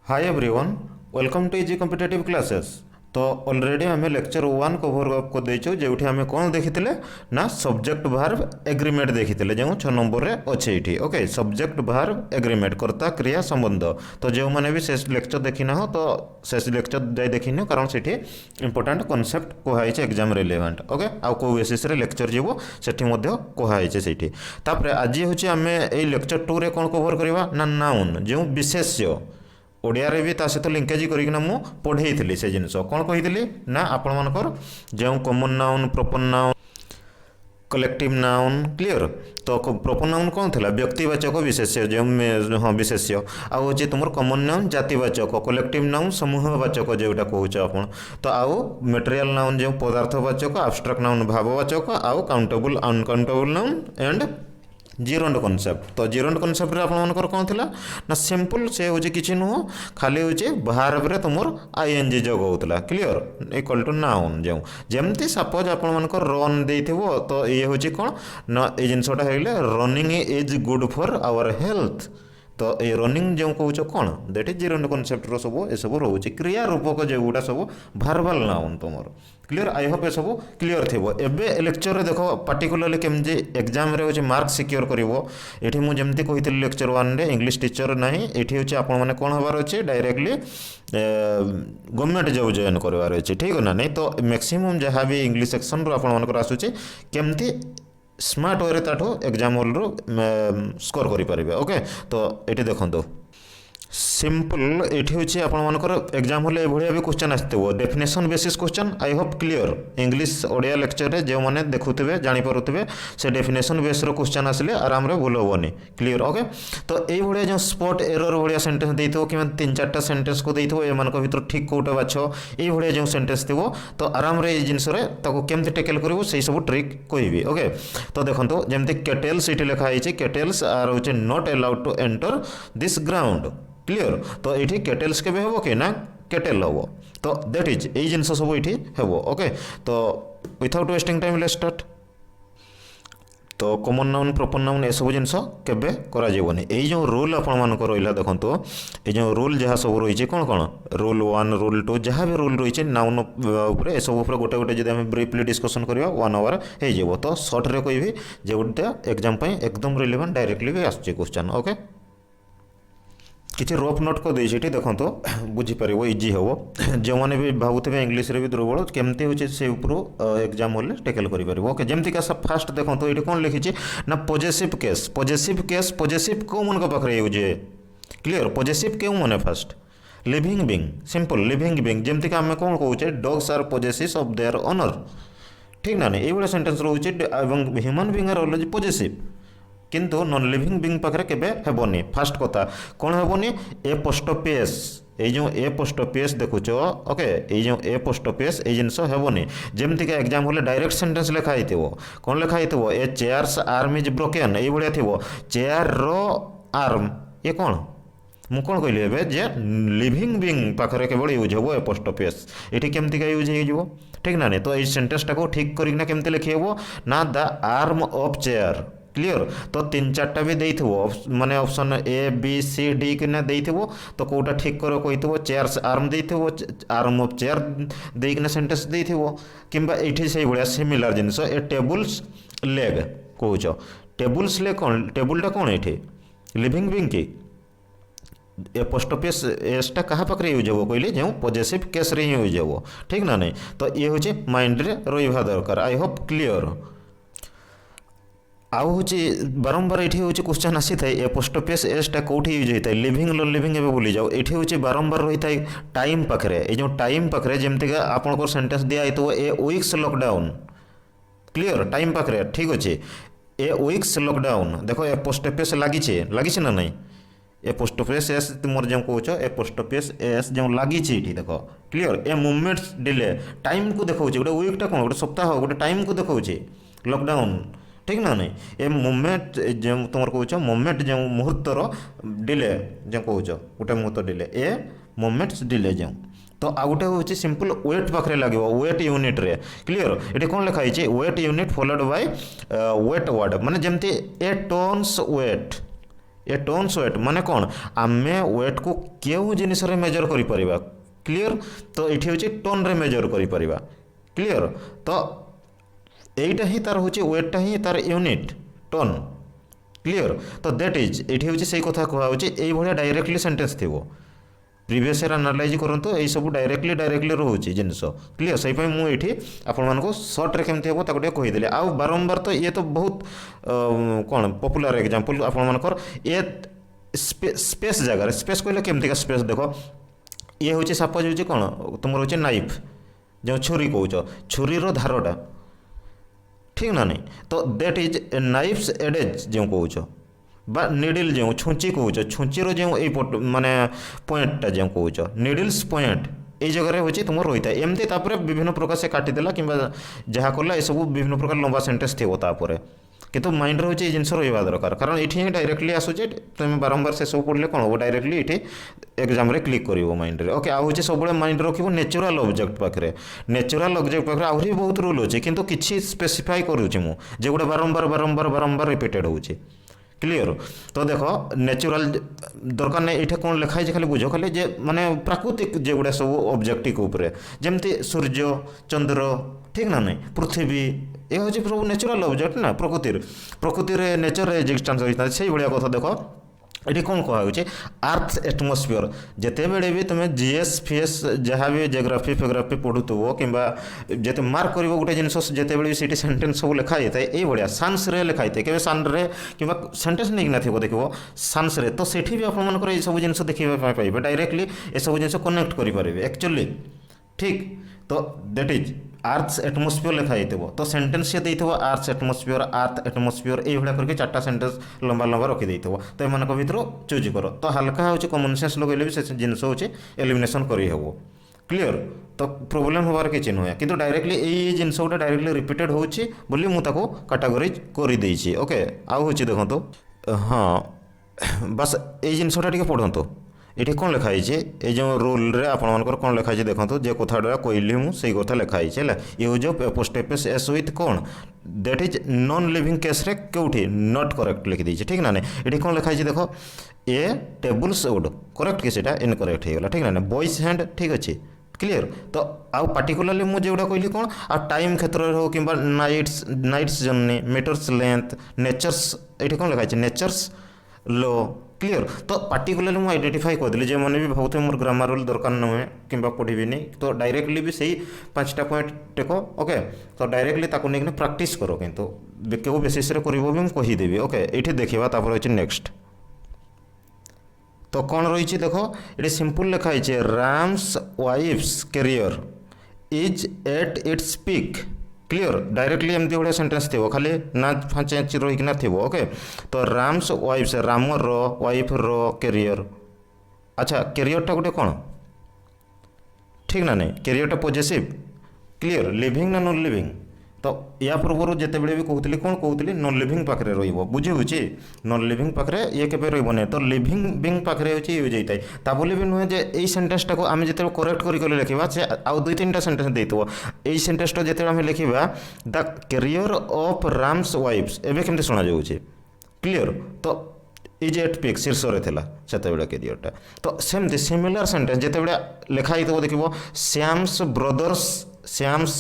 Hi everyone, welcome to easy competitive classes. तो already आम lecture 1 cover कर देचु जो आम कौन देखी ना सब्जेक्ट भार्ब एग्रीमेंट देखी जो 6 नंबर में अच्छे ये। ओके, सब्जेक्ट भार्ब एग्रीमेंट कर्ता क्रिया संबंध। तो जो मैंने भी से लेक्चर देखी ना हो तो से लेक्चर जाए देखी न कारण से इंपोर्टाट कॉन्सेप्ट कहुई एग्जाम रिलेवेंट। ओके, आउ को बेसिस रे लेक्चर जीवो सेठी मध्य कहुई से। तापर आज हूँ आम ये लेक्चर 2 रे कौन कभर करवा ना नाउन जो विशेष्य ओडिया रे भी ता सहित लिंकेज करना मु पढ़े से जिनस कौन कही ना आपण मानकर जो common noun proper noun collective noun clear. तो प्रोपर नाउन कौन था व्यक्तिवाचक विशेष्य जो हाँ विशेष्य आउ हूँ तुम कॉमन नाउन जातिवाचक कलेक्टिव नाउन समूहवाचक जोटा कहूँ आप। तो आउ मटेरियल नाउन जो पदार्थवाचक आब्स्ट्राक्ट नाउन भाववाचक आउ countable uncountable noun and gerund concept. तो जीरोंड कॉन्सेप्ट आपर कौन थी ना सिंपल से हूँ कि नुह खाली हूँ भार्ब रे तुम आईएनजी जोग होता क्लियर इक्वल टू नाउन जो जमती सपोज आपर रन दे तो ये हूँ कौन ना ये जिनसटा running is good for our health. तो ये रनिंग जो कौच कौन दैट इज जीरोंड कॉन्सेप्ट रो सब ये सब रोचे क्रिया रूपक जो गुड़ा सब भार्बल नाउन तुम क्लियर। आई होप ये सब क्लियर थी। एवं लेक्चर देख पार्टिकुलरली केमती एग्जाम रे मार्क सिक्योर कर ये मुझे कही लेक्चर 1 रे इंग्लिश टीचर ना ये हूँ आप कौन हबार अच्छे डायरेक्टली गवर्नमेंट जॉब जॉइन करार अच्छे ठीक है ना नहीं। तो मैक्सिमम जहाँ भी इंग्लिश सेक्शन रो आसूचे केमती स्मार्ट वे ताठू एग्जाम हॉल रू स्कोर करें। ओके, तो ये देखो सिंपल ये हूँ आपर एग्जाम हॉल ये भी क्वेश्चन आसो definition basis question. I hope clear English Odia lecture रे जो मैंने देखुवे जानीपे से डेफिनेशन बेस क्वेश्चन आसिले आराम रे भूल हेनी क्लियर। ओके, तो ये जो स्पॉट एरर भाया सेंटेंस देते कि 3-4टा सेंटेंस को देते एम भर ठीक कौटा बाछ ये जो सेंटेंस थी तो आराम रे जिनस केमती टेकल कर सब ट्रिक कहि। ओके, तो देखो जमती केटेल्स ये लिखाई केटेल्स आर हूँ not allowed to enter this ground clear. तो ये केटेल्स के हम कि ना केटेल हम। तो दैट इज ये जिन सब ये हम। ओके, तो without wasting time let's start. तो कॉमन नाउन प्रोपर नाउन ये सब जिन केबे करा जीवनी ये जो रूल आपण मानक रहा देखो ये जो रूल जहाँ सब रही कौन कौन रूल 1 रूल 2 जहाँ भी रूल रही नाउन उपर सब उपर गोटे गोटे जब ब्रीफली डिस्कसन करवा 1 आवर हो। तो सर्ट रे कहि जो गोटे एग्जाम एकदम रिलेवेंट डायरेक्टली भी आसुचे क्वेश्चन। ओके, किसी रफ नोट को देती देखो तो बुझीपर इजी हम जो मैंने भी भावुवे इंग्लीश रे भी दुर्बल केमती हूँ से एग्जाम हॉल टेकल कर। ओके, जमती सब फास्ट देखो तो ये कौन लिखी ना पॉजिटिव केस पॉजिटिव कौ मन पाखे यूज है क्लियर। पॉजिटिव क्यों मैंने fast living being simple living being जमती कि आम कौन कहे dogs are positive of their owner ठीक ना नहीं ये सेंटेंस रोचे human being are always positive किंतु नॉन लिविंग बीइंग पाखे केबे हेबनी। फास्ट कथा कौन हेबनी ए पोस्ट ऑफिस ये जो ए पोस्ट ऑफिस देखुच। ओके, ये जो ए पोस्ट ऑफिस ये जिनस हेबनी जमती का एग्जाम हॉल डायरेक्ट सेंटेंस लिखाई कौन लिखाई ए चेयर्स आर्म इज ब्रोकेन ये भाया थी चेयर रो आर्म ये कौन मु कौन कहली ए जे लिविंग बीइंग पाखे केवल यूज हे ए पोस्ट ऑफिस ये केमती का यूज हो ठीक ना नहीं। तो ये सेंटेंसटा को ठीक करना केमती लिखी ना the arm of chair clear. तो 3-4टा भी देइथिबो माने option A B C D के ना देइथिबो तो कोटा ठीक करो कहिथिबो चेयर्स आर्म देइथिबो आर्म ऑफ चेयर देइकना सेंटेंस देइथिबो किंबा एठी से बढिया सिमिलर जिंस ए टेबल्स लेग कहूछ टेबल्स लेग कौन टेबलटा कौन एठी लिविंग बीइंग की ए पोस्ट ऑफिस एसटा कहाँ पाखे यूज हो कहले जो पॉजिटिव केस रे यूज हो ठीक ना नहीं। तो ये हूँ माइंड रे रहा दरकार। I hope clear. आउ हूँ बारंबार ये हूँ क्वेश्चन आसी था ए पोस्ट ऑफिस एसटा कौटी यूज होता है लिविंग लो लिविंग एवं भूली जाओ ये हूँ बारंबार रही है टाइम पाखे ये जो टाइम पाखे जमती आपंकर सेंटेंस दिखाई ए वीक्स लॉकडाउन क्लियर टाइम पाखे ठीक अच्छे ए वीक्स लॉकडाउन देखो ए पोस्ट ऑफिस लगी ना नहीं ए पोस्ट ऑफिस एस तुम जो कौच ए पोस्ट ऑफिस एस जो लगी देख clear A movements delay time को देखा गोटे वीकटा कौन गोटे सप्ताह गोटे टाइम को देखा लॉकडाउन ठीक ना नहीं ए मुवमेंट जो तुम कौच मुवमेंट जो मुहूर्तर डिले जो कौच गोटे मुहूर्त डिले ए मुवमेंट्स डिले जो। तो आ गोटे हूँ सिंपल वेट पाखे लगे वेट यूनिट रे क्लियर ये कौन लिखाई weight unit followed by weight word माने जमती a tons weight a tons weight माने कौन आमे वेट को केउ जिनिस रे मेजर करि परिबा क्लियर तो एठी होची टन रे मेजर करि परिबा क्लियर तो एटा ही तार होची वेटटा ही तार यूनिट टन क्लियर तो दैट इज एठी होची सेही कथा कहवा होची एई भलिया डायरेक्टली सेंटेंस थिबो प्रीवियस ईयर एनालाइज करंतु एई सब डायरेक्टली रहउची जिनिस क्लियर सही पई मु एठी आपन मानको शॉर्ट रे केमथि हेबो ताको कहि देले आ बारंबार तो ये तो बहुत कोन पॉपुलर एग्जांपल आपन मानकर ए स्पेस जगह स्पेस कहले केमथि का स्पेस देखो ये होची सपोज होची कोन तुमर होची नाइफ जो छुरी कहउछ छुरी रो धारटा ठीक ना नहीं तो दैट इज ए नाइफ्स एडेज जो कहउछ बा निडल जो छुंची कहउछ छुंचीर जो ए माने पॉइंटटा जो कहउछ निडल्स पॉइंट এই জায়গায় হচ্ছে তোমার রইতা এমতি তারপরে বিভিন্ন প্রকার সে কাটি দেলা কিংবা যাহা করলা এসব বিভিন্ন প্রকার লম্বা সেন্টেন্স থিব তারপরে কিন্তু মাইন্ডরে হচ্ছে এই জিনিস রহবা দরকার কারণ এটি ହିଁ ডাইরেক্টলি আসুছে তুমি বারম্বার সেসব পড়লে কোণ হব ডাইরেক্টলি এটি এক্সামরে ক্লিক করব মাইন্ডরে ওকে আউ হচ্ছে সবুলে মাইন্ড রাখব ন্যাচুরাল অবজেক্ট পাখে ন্যাচুরাল অবজেক্ট পাখে আহরি বহুত রুল আছে কিন্তু কিছু স্পেসিফাই করুছি মু যেগুলো বারম্বার রিপিটেড হচ্ছে क्लियर तो देख नेचुरल दरकार नहीं ये कौन लिखाई खाली बुझ खाली जे माने प्राकृतिक जेगुड़ा सब ऑब्जेक्टिव उपरे जमती सूर्य चंद्र ठीक ना नहीं पृथ्वी ये हूँ सब नेचुरल ऑब्जेक्ट ना प्रकृतिर नेचर एक्जिस्टेंस होता है से भाया कथा देख ये कौन कहुचे अर्थ एटमोस्फियर जिते बड़े भी तुम जीएस फीएस जहाँ भी जियोग्राफी फियोग्राफी पढ़ुव कि जिते मार्क कर गोटे जिन जिते बड़े भी सेंटेंस सब लिखाई था ये भाया सान्स रे लिखाई था केवल सान रे कि सेंटेंस नहीं ना थो देखो सान्स रे तो सेठी भी आपर ये सब जिन देखा पाइबे डायरेक्टली ये सब जिन कनेक्ट करेंगे एक्चुअली ठीक तो दैट इज आर्थ्स एटमोस्फियर लिखाई तो सेंटेंस से देइथबो आर्थ्स एटमोस्फियर अर्थ एटमोस्फियर ये भाया करके चार्टा सेंटेंस लंबा लंबा रखी देइथबो तो एमान भितर चूज करो तो हल्का होची कॉमन सेंस लगेले भी से जिनस होची एलिमिनेशन करी हेबो क्लियर तो प्रोब्लेम होबार किछि नुहे किंतु डायरेक्टली एई जिनस गोटे डायरेक्टली रिपीटेड होची बोली मु ताको कैटेगराइज करि देइछि ओके आ होची देखंतो हां बस एई जिनसटा टिके पढंतो ये कौन लिखाई ये जो रूल रे आपंकर कौन लिखाई देखो जे कथाटा कहली मुझे कथा लिखाई है use of apostrophe s with कौन that is non living case रे कौटी नॉट करेक्ट लिखी देती ठीक ना नहीं ये कौन लिखाई देखो ए टेबल्स वुड करेक्ट कि इनकरेक्ट हो गला ठीक ना बॉयज हैंड ठीक अच्छे क्लियर तो आउ पार्टिकुलरली मुझे जोटा कहली कौन आ टाइम क्षेत्र हो कि nights journey meters length natures ये कौन लिखाई नेचर्स लो क्लियर तो पार्टिकुलरली मुझे आइडेंटिफाई करदेली जो मैंने भी भावते मोर ग्रामर रूल दरकार नुहे कि पढ़ी तो डायरेक्टली भी सही 5टा पॉइंट टेक ओके तो डायरेक्टली ताको नहीं प्रैक्टिस करो किंतु केउ बेसिस रे करबो भी कहीदेवी ओके ये देखा तापर होची नेक्स्ट तो कौन रही देखो ये सिंपल लिखाई Ram's wife's career is at its peak clear directly एमती भाया सेंटेंस थी खाली ना फाँच रहीकिना थी ओके तो राम्स वाइफ्स रामर वाइफ रो कैरियर अच्छा कैरियरटा गोटे कौन ठीक ना नहीं कैरियरटा पॉजिटिव क्लियर लिविंग ना नॉन लिविंग तो या पूर्व जिते बड़े भी कहती कौन कहती नॉन लिविंग पाखे रुझे बुझे नॉन लिविंग पाखे ये के रही तो लिविंग बिंग पाखे यूज होता है ता बोली भी नुहे ये सेंटेंसटा को आम जो करेक्ट कर लिखा से आउ 2-3टा सेंटेंस देते ये सेंटेंसटा जो आम लिखा the career of Ram's wife's एवं केमती शुणा जाऊँगी क्लियर तो इज एट पिक शीर्ष रे थिला सेते बेले कैरियरटा तो सेमती सिमिलर सेंटेंस जिते बड़े लिखा ही देखो श्याम्स ब्रदर्स श्याम्स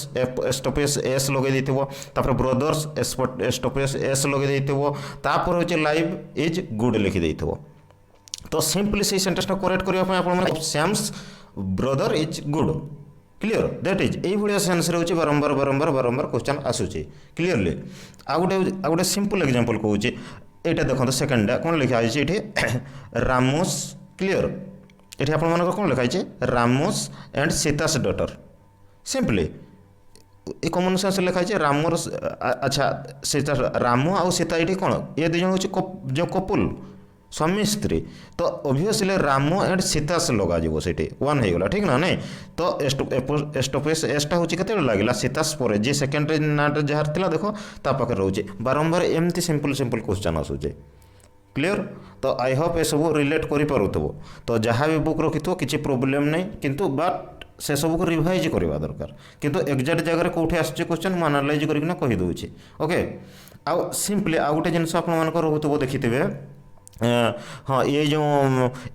स्टॉपेस एस लगे देथिबो तापर ब्रदर्स स्टॉपेस एस लगे देथिबो तापर होचे लाइव इज गुड लिखि देथिबो तो सिंपली से सेंटेंस करेक्ट करिया पय आपण माने Shyam's brother is good clear that is एई भलिया सेंस रे होचे बारंबार क्वेश्चन आसुचे क्लियरली आ गोटे सिंपल एग्जांपल कहूची एटा देखो सेकंडा कौन लिखा है ये रामोस क्लियर ये आप कौन लिखाई रामोस एंड सीतास डॉटर सिंपली ये कॉमन सेंस लिखाई रामर अच्छा सीता राम आउ सीता ये कौन ये दुज हूँ जो कपुल स्वामी स्त्री तो ऑब्वियसली राम एंड सीतास लगा जीवो सेठी वन हो गला ठीक ना नहीं तो स्टॉपेस एसटा हूँ के लगे सीतास पर जी सेकेंड ना जहाँ थी देखो ता पाखे रोचे बारंबार एमती सिंपल क्वेश्चन आसूचे क्लियर तो आई होप ये सब रिलेट करूथबो तो जहाँ भी बुक रखी किसी प्रोब्लेम नहीं किंतु बट से सब को रिवाइज करवा दरकार किंतु एक्जाक्ट जगह कौटे आसुचे क्वेश्चन मुझे एनालाइज करके कहीदे ओके आउ सिंपली आउ गोटे जिन आप रोथबो देखिथे हाँ ये जो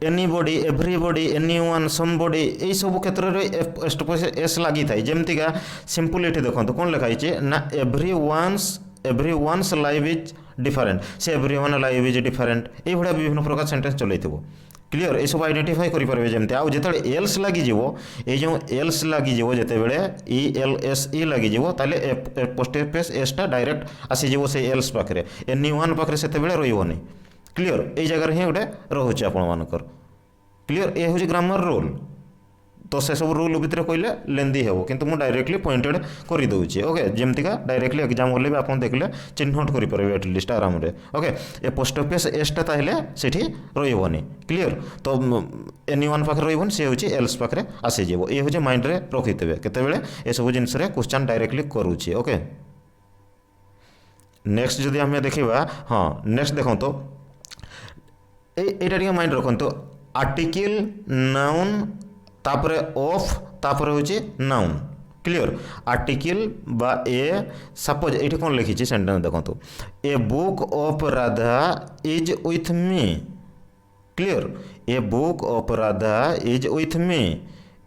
anybody everybody anyone somebody यही सब क्षेत्र में एस लगी थाए जमतीका सिंपल ये देखो कौन लिखाई ना every one's life is different से every one life is different ये विभिन्न प्रकार सेंटेंस चलैथिबो क्लियर ये सब आइडेंटिफाई करेंगे जमती आउ जो एल्स लगे ये जो एल्स लगे जितेबले ELSE लगे ताले पोस्टफिक्स एसटा डायरेक्ट आसीज से एल्स पाखे एनी वन पाखे से रही क्लियर ये जगह ही गोटे रोचे आपर क्लियर ये हूँ ग्रामर रूल तो से सब रूल भितर कहले लेंदी हे किंतु मुझे डायरेक्टली पॉइंटेड कर दूचे ओके जमतीका डायरेक्टली एग्जाम हल्ले भी आप देखले चिन्हट करेंगे एटलिस्ट आराम से ओके ए पोस्ट ऑफिस एसटा ताहले सेठी रही क्लियर तो एनी वन पाखे रही सी हूँ एल्स पाखे आसीज ये हूँ माइंड रे रखिथे केतेबेले ये सब जिनस क्वेश्चन डायरेक्टली करुचे ओके नेक्स्ट जदि आम देखा हाँ नेक्स्ट देखो तो यहाँ माइंड रखु आर्टिकल नाउन तापर ऑफ तापर हूँ नाउन क्लियर आर्टिकल बा ए सपोज ये कौन लिखी सेंटेंस देखो a book of Radha is with me clear a book of Radha is with me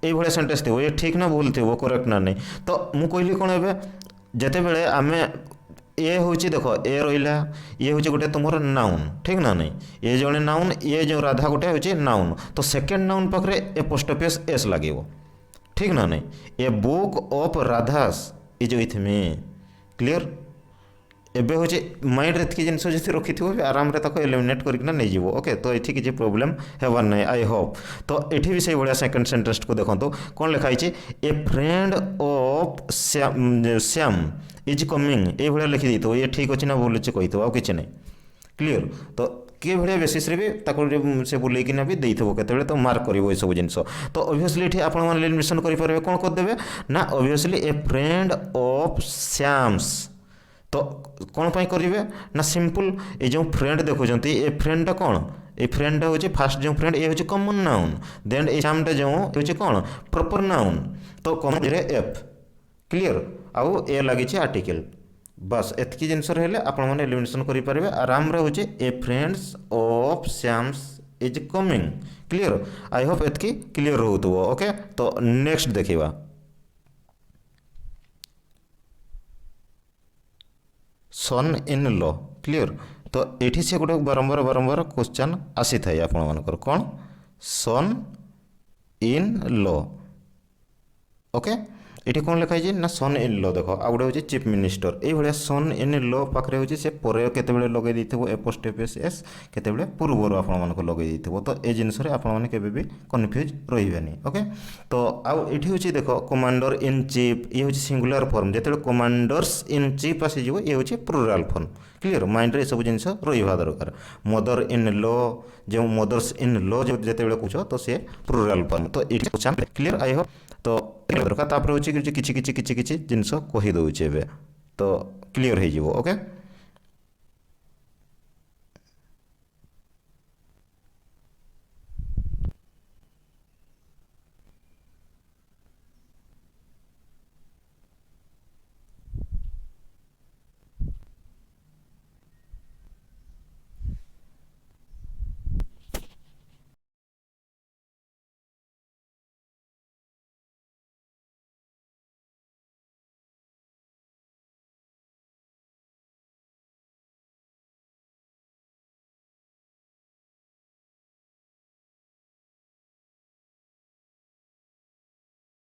ये भाया सेंटेंस थी ये ठीक ना भूल थी करेक्ट ना नहीं तो मुझे कहली कौन ए जितेबले आम ए हूँ देख ए रहा ये हूँ गोटे तुम नाउन ठीक ना नहीं ये जड़े नाउन ये जो राधा गोटे हूँ नाउन तो सेकेंड नाउन पाखे ए पोस्ट ऑफिस एस लगे ठीक ना नहीं a book of Radha's is with me clear एबे हूँ माइंड एतकी जिन जी रखी थी आराम से एलिमिनेट करना नहीं जीव ओके तो ये किसी प्रॉब्लम हेबार नहीं आई होप तो ये भी से भाया सेकेंड सेंटेंस को देखो कौन लिखाई ए friend of Shyam is coming ये भाया लिखी दी ये ठीक अच्छे ना भूल कही थो कि नहीं क्लियर तो किए भाया बेसीस से बुलेकिना भी देथो केतबेले तो मार्क कर ये सब जिनस तो ऑब्वियसली ये आप एलिमिनेशन करेंगे कौन करदे ना obviously A friend of Shyam's तो कौन पाई करेंगे ना सिंपल ये जो फ्रेंड देखुंत ये फ्रेंडटा कौन ये फ्रेंडटा हूँ फास्ट जो फ्रेंड ये हूँ कॉमन नाउन देन ये श्यामटा जो हूँ कौन प्रॉपर नाउन तो कॉमन एफ क्लियर आउ ए लगी आर्टिकल बस एतकी जिनस रही आपने एलिमिनेशन करेंगे आराम रे हूँ a friends of Shyam's is coming clear I hope एतकी क्लियर हो ओके तो नेक्स्ट देखा सन इन लॉ क्लियर तो ये से गोटे बारंबार बारंबार क्वेश्चन आसी थाए आपर कौन सन इन लॉ ओके ये कौन लिखाई ना सन इन लॉ देख आ गए हूँ चीफ मिनिस्टर ये भाया सन इन लॉ पाखे हूँ से केतबेले लगे ए पोस्ट ऑफिस एस केतबेले पूर्वर आपको लगे तो ये जिनस आपने भी कन्फ्यूज रही ओके तो आउ ये हूँ देख कमांडर इन चीफ ये हूँ सिंगुलर फॉर्म जो कमांडर्स इन चीफ आसीज ये हूँ प्लुराल फॉर्म क्लियर माइंड रे सब जिनस रहा दरकार मदर इन लॉ जो मदर्स इन लॉ जो जितेबाला कह तो सी प्लुराल फॉर्म तो ये क्लियर आई होप तो दरकार तापर हूँ किसी जिनस कहीदे तो क्लियर हो ओके।